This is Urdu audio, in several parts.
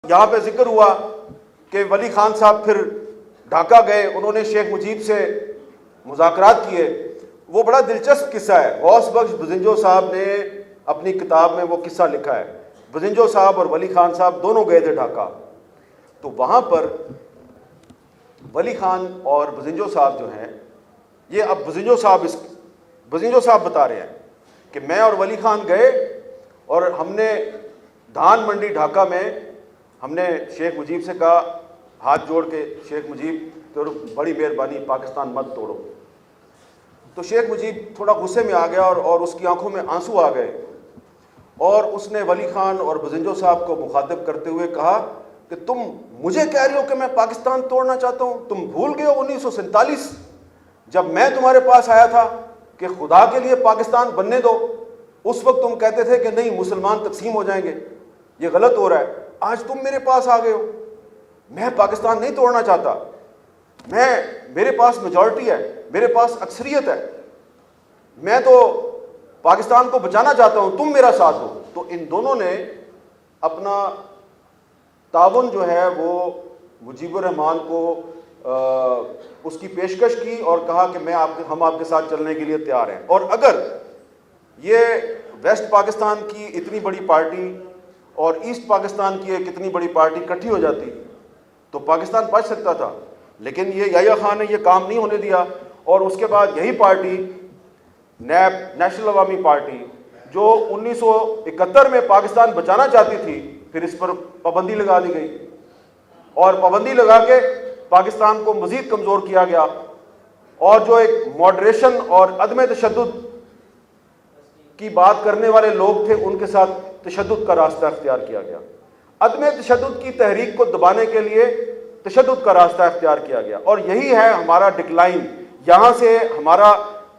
یہاں پہ ذکر ہوا کہ ولی خان صاحب پھر ڈھاکہ گئے، انہوں نے شیخ مجیب سے مذاکرات کیے۔ وہ بڑا دلچسپ قصہ ہے، غوث بخش بزنجو صاحب نے اپنی کتاب میں وہ قصہ لکھا ہے۔ بزنجو صاحب اور ولی خان صاحب دونوں گئے تھے ڈھاکہ، تو وہاں پر ولی خان اور بزنجو صاحب جو ہیں، یہ اب بزنجو صاحب بتا رہے ہیں کہ میں اور ولی خان گئے اور ہم نے دھان منڈی ڈھاکہ میں ہم نے شیخ مجیب سے کہا، ہاتھ جوڑ کے، شیخ مجیب تو بڑی مہربانی، پاکستان مت توڑو۔ تو شیخ مجیب تھوڑا غصے میں آ گیا اور اس کی آنکھوں میں آنسو آ گئے، اور اس نے ولی خان اور بزنجو صاحب کو مخاطب کرتے ہوئے کہا کہ تم مجھے کہہ رہے ہو کہ میں پاکستان توڑنا چاہتا ہوں؟ تم بھول گئے ہو 1947 جب میں تمہارے پاس آیا تھا کہ خدا کے لیے پاکستان بننے دو، اس وقت تم کہتے تھے کہ نہیں مسلمان تقسیم ہو جائیں گے، یہ غلط ہو رہا ہے۔ آج تم میرے پاس آ گئے ہو، میں پاکستان نہیں توڑنا چاہتا، میرے پاس میجورٹی ہے، میرے پاس اکثریت ہے، میں تو پاکستان کو بچانا چاہتا ہوں، تم میرا ساتھ دو۔ تو ان دونوں نے اپنا تعاون جو ہے وہ مجیب الرحمان کو اس کی پیشکش کی اور کہا کہ ہم آپ کے ساتھ چلنے کے لیے تیار ہیں۔ اور اگر یہ ویسٹ پاکستان کی اتنی بڑی پارٹی اور ایسٹ پاکستان کی ایک اتنی بڑی پارٹی اکٹھی ہو جاتی تو پاکستان بچ سکتا تھا، لیکن یہ یحییٰ خان نے یہ کام نہیں ہونے دیا، اور اس کے بعد یہی پارٹی نیب، نیشنل عوامی پارٹی، جو 1971 میں پاکستان بچانا چاہتی تھی، پھر اس پر پابندی لگا دی گئی، اور پابندی لگا کے پاکستان کو مزید کمزور کیا گیا، اور جو ایک ماڈریشن اور عدم تشدد کی بات کرنے والے لوگ تھے ان کے ساتھ تشدد کا راستہ اختیار کیا گیا۔ عدم تشدد کی تحریک کو دبانے کے لیے تشدد کا راستہ اختیار کیا گیا، اور یہی ہے ہمارا ڈکلائن۔ یہاں سے ہمارا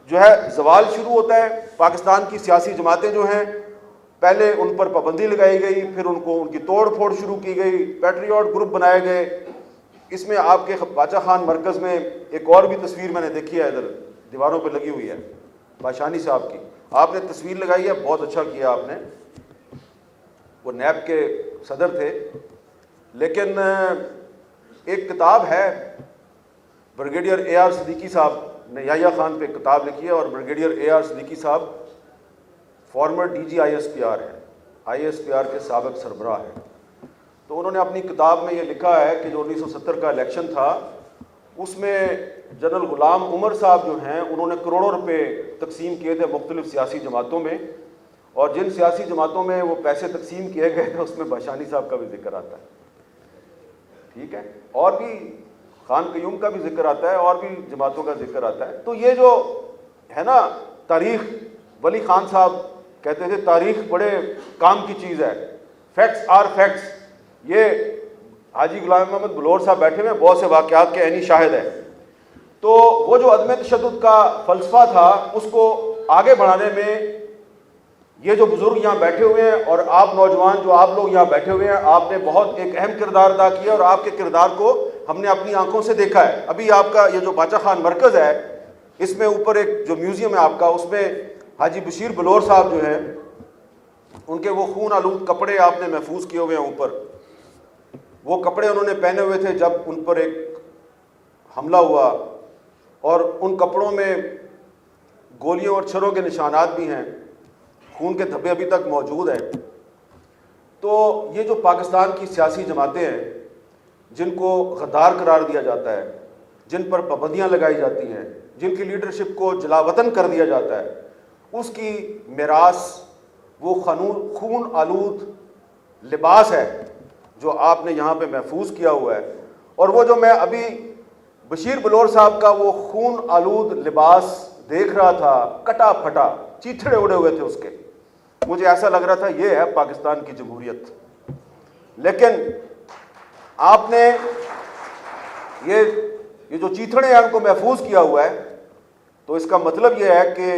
جو ہے زوال شروع ہوتا ہے۔ پاکستان کی سیاسی جماعتیں جو ہیں، پہلے ان پر پابندی لگائی گئی، پھر ان کی توڑ پھوڑ شروع کی گئی، پیٹریوٹ گروپ بنائے گئے۔ اس میں آپ کے باچا خان مرکز میں ایک اور بھی تصویر میں نے دیکھی ہے، ادھر دیواروں پہ لگی ہوئی ہے، باشانی صاحب کی، آپ نے تصویر لگائی ہے، بہت اچھا کیا آپ نے، وہ نیب کے صدر تھے۔ لیکن ایک کتاب ہے، بریگیڈیئر اے آر صدیقی صاحب نے یحییٰ خان پہ کتاب لکھی ہے، اور بریگیڈیئر اے آر صدیقی صاحب former D G I S P R ہے، آئی ایس پی آر کے سابق سربراہ ہیں۔ تو انہوں نے اپنی کتاب میں یہ لکھا ہے کہ جو 1970 کا الیکشن تھا، اس میں جنرل غلام عمر صاحب جو ہیں، انہوں نے کروڑوں روپے تقسیم کیے تھے مختلف سیاسی جماعتوں میں، اور جن سیاسی جماعتوں میں وہ پیسے تقسیم کیے گئے تھے اس میں باشانی صاحب کا بھی ذکر آتا ہے، ٹھیک ہے، اور بھی خان قیوم کا بھی ذکر آتا ہے، اور بھی جماعتوں کا ذکر آتا ہے۔ تو یہ جو ہے نا تاریخ، ولی خان صاحب کہتے تھے تاریخ بڑے کام کی چیز ہے، فیکٹس آر فیکٹس۔ یہ حاجی غلام محمد بلور صاحب بیٹھے ہوئے ہیں، بہت سے واقعات کے عینی شاہد ہے۔ تو وہ جو عدم تشدد کا فلسفہ تھا، اس کو آگے بڑھانے میں یہ جو بزرگ یہاں بیٹھے ہوئے ہیں، اور آپ نوجوان جو آپ لوگ یہاں بیٹھے ہوئے ہیں، آپ نے بہت ایک اہم کردار ادا کیا، اور آپ کے کردار کو ہم نے اپنی آنکھوں سے دیکھا ہے۔ ابھی آپ کا یہ جو باچا خان مرکز ہے، اس میں اوپر ایک جو میوزیم ہے آپ کا، اس میں حاجی بشیر بلور صاحب جو ہیں، ان کے وہ خون آلود کپڑے آپ نے محفوظ کیے ہوئے ہیں اوپر۔ وہ کپڑے انہوں نے پہنے ہوئے تھے جب ان پر ایک حملہ ہوا، اور ان کپڑوں میں گولیوں اور چھروں کے نشانات بھی ہیں، خون کے دھبے ابھی تک موجود ہیں۔ تو یہ جو پاکستان کی سیاسی جماعتیں ہیں، جن کو غدار قرار دیا جاتا ہے، جن پر پابندیاں لگائی جاتی ہیں، جن کی لیڈرشپ کو جلا وطن کر دیا جاتا ہے، اس کی میراث وہ خون آلود لباس ہے جو آپ نے یہاں پہ محفوظ کیا ہوا ہے۔ اور وہ جو میں ابھی بشیر بلور صاحب کا وہ خون آلود لباس دیکھ رہا تھا، کٹا پھٹا، چیتھڑے اڑے ہوئے تھے اس کے، مجھے ایسا لگ رہا تھا یہ ہے پاکستان کی جمہوریت۔ لیکن آپ نے یہ جو چیتھڑے ہیں ان کو محفوظ کیا ہوا ہے، تو اس کا مطلب یہ ہے کہ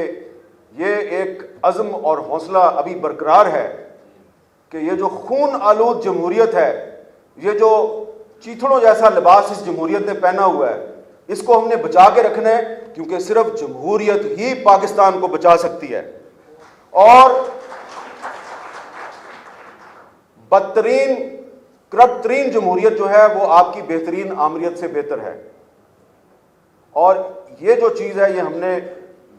یہ ایک عزم اور حوصلہ ابھی برقرار ہے کہ یہ جو خون آلود جمہوریت ہے، یہ جو چیتھڑوں جیسا لباس اس جمہوریت نے پہنا ہوا ہے، اس کو ہم نے بچا کے رکھنا ہے، کیونکہ صرف جمہوریت ہی پاکستان کو بچا سکتی ہے۔ اور بدترین کرپٹ ترین جمہوریت جو ہے وہ آپ کی بہترین آمریت سے بہتر ہے. اور یہ جو چیز ہے یہ ہم نے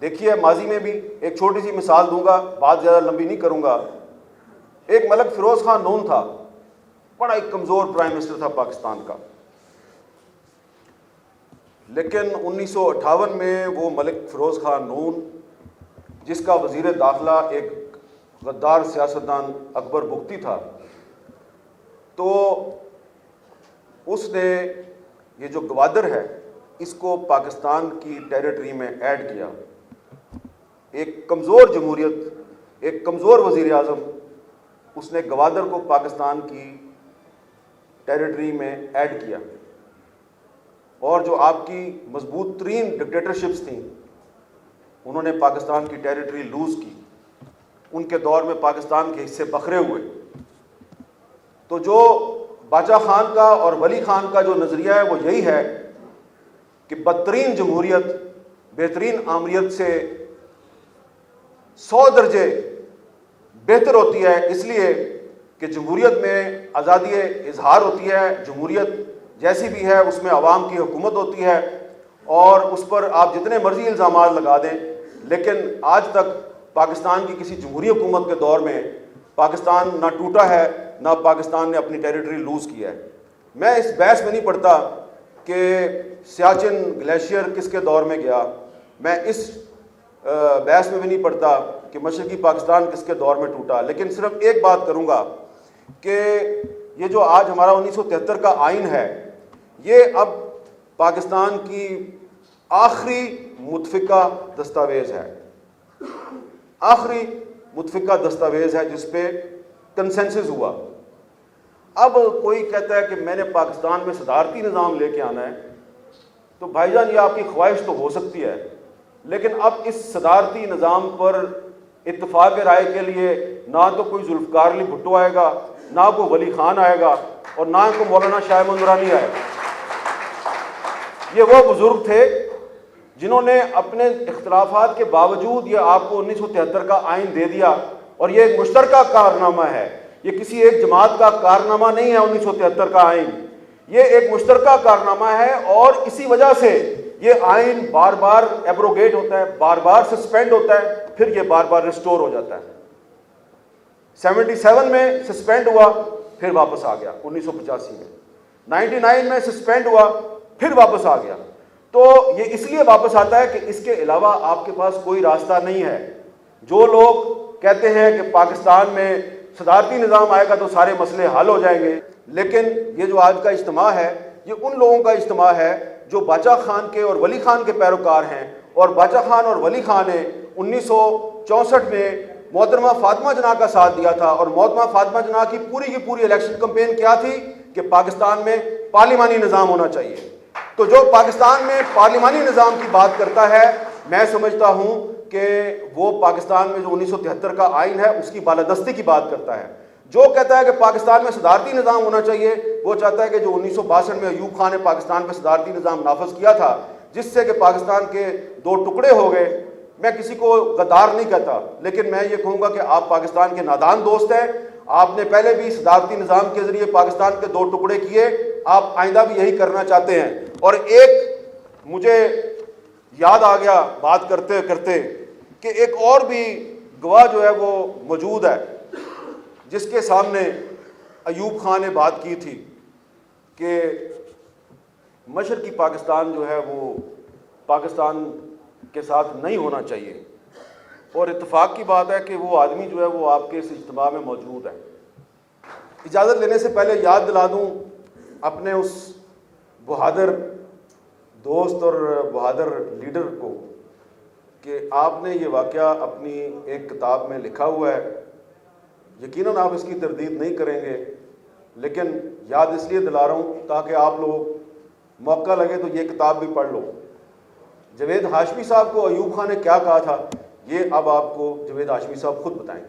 دیکھی ہے ماضی میں بھی. ایک چھوٹی سی مثال دوں گا, بات زیادہ لمبی نہیں کروں گا. ایک ملک فیروز خان نون تھا, بڑا ایک کمزور پرائم منسٹر تھا پاکستان کا, لیکن 1958 میں وہ ملک فیروز خان نون, جس کا وزیر داخلہ ایک غدار سیاستدان اکبر بگٹی تھا, تو اس نے یہ جو گوادر ہے اس کو پاکستان کی ٹیریٹری میں ایڈ کیا. ایک کمزور جمہوریت, ایک کمزور وزیر اعظم, اس نے گوادر کو پاکستان کی ٹیریٹری میں ایڈ کیا. اور جو آپ کی مضبوط ترین ڈکٹیٹرشپس تھیں انہوں نے پاکستان کی ٹیریٹری لوز کی. ان کے دور میں پاکستان کے حصے بکھرے ہوئے. تو جو باچا خان کا اور ولی خان کا جو نظریہ ہے وہ یہی ہے کہ بدترین جمہوریت بہترین آمریت سے 100 درجے بہتر ہوتی ہے, اس لیے کہ جمہوریت میں آزادی اظہار ہوتی ہے. جمہوریت جیسی بھی ہے اس میں عوام کی حکومت ہوتی ہے اور اس پر آپ جتنے مرضی الزامات لگا دیں, لیکن آج تک پاکستان کی کسی جمہوری حکومت کے دور میں پاکستان نہ ٹوٹا ہے نہ پاکستان نے اپنی ٹیریٹری لوز کیا ہے. میں اس بحث میں نہیں پڑتا کہ سیاچن گلیشیئر کس کے دور میں گیا, میں اس بحث میں بھی نہیں پڑتا کہ مشرقی پاکستان کس کے دور میں ٹوٹا, لیکن صرف ایک بات کروں گا کہ یہ جو آج ہمارا 1973 کا آئین ہے یہ اب پاکستان کی آخری متفقہ دستاویز ہے, آخری متفقہ دستاویز ہے جس پہ کنسنسس ہوا. اب کوئی کہتا ہے کہ میں نے پاکستان میں صدارتی نظام لے کے آنا ہے, تو بھائی جان یہ آپ کی خواہش تو ہو سکتی ہے, لیکن اب اس صدارتی نظام پر اتفاق رائے کے لیے نہ تو کوئی ذوالفقار علی بھٹو آئے گا, نہ کوئی ولی خان آئے گا, اور نہ کوئی مولانا شاہ احمد نورانی آئے گا. یہ وہ بزرگ تھے جنہوں نے اپنے اختلافات کے باوجود یہ آپ کو 1973 کا آئین دے دیا, اور یہ ایک مشترکہ کارنامہ ہے, یہ کسی ایک جماعت کا کارنامہ نہیں ہے. 1973 کا آئین یہ ایک مشترکہ کارنامہ ہے, اور اسی وجہ سے یہ آئین بار بار ایبروگیٹ ہوتا ہے, بار بار سسپینڈ ہوتا ہے, پھر یہ بار بار ریسٹور ہو جاتا ہے. 77 میں سسپینڈ ہوا پھر واپس آ گیا, 1985 میں 99 میں سسپینڈ ہوا پھر واپس آ گیا. تو یہ اس لیے واپس آتا ہے کہ اس کے علاوہ آپ کے پاس کوئی راستہ نہیں ہے. جو لوگ کہتے ہیں کہ پاکستان میں صدارتی نظام آئے گا تو سارے مسئلے حل ہو جائیں گے, لیکن یہ جو آج کا اجتماع ہے یہ ان لوگوں کا اجتماع ہے جو باچا خان کے اور ولی خان کے پیروکار ہیں. اور باچا خان اور ولی خان نے 1964 میں محترمہ فاطمہ جناح کا ساتھ دیا تھا, اور محترمہ فاطمہ جناح کی پوری الیکشن کمپین کیا تھی کہ پاکستان میں پارلیمانی نظام ہونا چاہیے. تو جو پاکستان میں پارلیمانی نظام کی بات کرتا ہے, میں سمجھتا ہوں کہ وہ پاکستان میں جو 1973 کا آئین ہے اس کی بالادستی کی بات کرتا ہے. جو کہتا ہے کہ پاکستان میں صدارتی نظام ہونا چاہیے وہ چاہتا ہے کہ جو 1962 میں ایوب خان نے پاکستان میں صدارتی نظام نافذ کیا تھا جس سے کہ پاکستان کے 2 ٹکڑے ہو گئے. میں کسی کو غدار نہیں کہتا, لیکن میں یہ کہوں گا کہ آپ پاکستان کے نادان دوست ہیں. آپ نے پہلے بھی صدارتی نظام کے ذریعے پاکستان کے 2 ٹکڑے کیے, آپ آئندہ بھی یہی کرنا چاہتے ہیں. اور ایک مجھے یاد آ گیا بات کرتے کرتے کہ ایک اور بھی گواہ جو ہے وہ موجود ہے جس کے سامنے ایوب خان نے بات کی تھی کہ مشرقی پاکستان جو ہے وہ پاکستان کے ساتھ نہیں ہونا چاہیے. اور اتفاق کی بات ہے کہ وہ آدمی جو ہے وہ آپ کے اس اجتماع میں موجود ہے. اجازت لینے سے پہلے یاد دلا دوں اپنے اس بہادر دوست اور بہادر لیڈر کو کہ آپ نے یہ واقعہ اپنی ایک کتاب میں لکھا ہوا ہے. یقیناً آپ اس کی تردید نہیں کریں گے, لیکن یاد اس لیے دلا رہا ہوں تاکہ آپ لوگ موقع لگے تو یہ کتاب بھی پڑھ لو. جاوید ہاشمی صاحب کو ایوب خان نے کیا کہا تھا یہ اب آپ کو جاوید ہاشمی صاحب خود بتائیں گے.